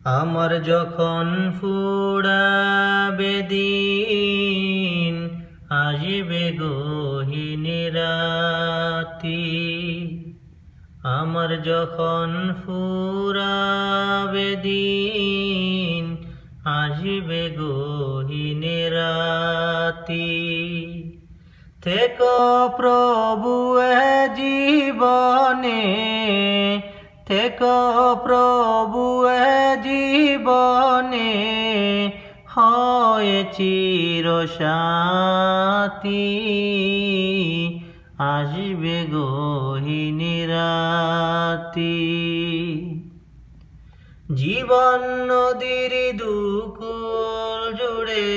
আমার যখন ফুরাবে দিন, আসবে গহীন রাতি। আমার যখন ফুরাবে দিন, আসবে গহীন রাতি। থেকো প্রভু এ জীবনে, থেকো প্রভু এ জীবনে, হয় চিরসাথী। আসবে গহীন রাতি। জীবন নদীর দুকুল জুড়ে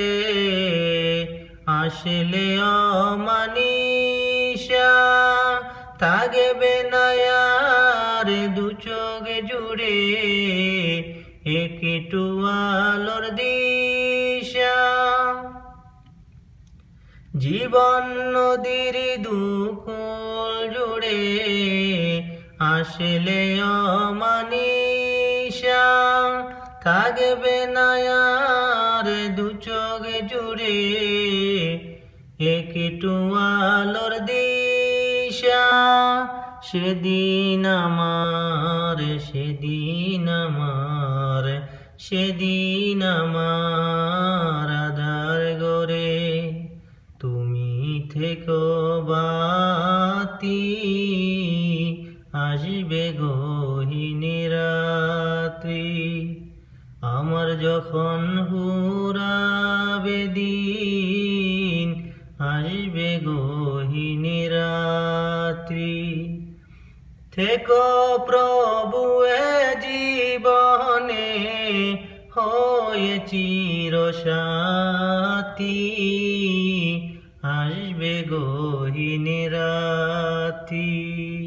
আসলে অমানিসা, থাকবে না আর দু চোখ জুড়ে একটু আলোর দিশা। জীবন নদীর দুকুল জুড়ে আসলে অমানিসা, থাকবে না আর দু চোখ জুড়ে একটু আলোর দিশা। সেদিন আমার, সেদিন আমার, সেদিন আমার আধার গরে তুমি থেকো বাতি। আসবে গহীন রাত্রি। আমার যখন ফুরাবে দিন, আসবে গহীন রাত্রি। থেকো প্রভু এ জীবনে, হয়ে চিরসাথী। আসবে গহীন রাতি।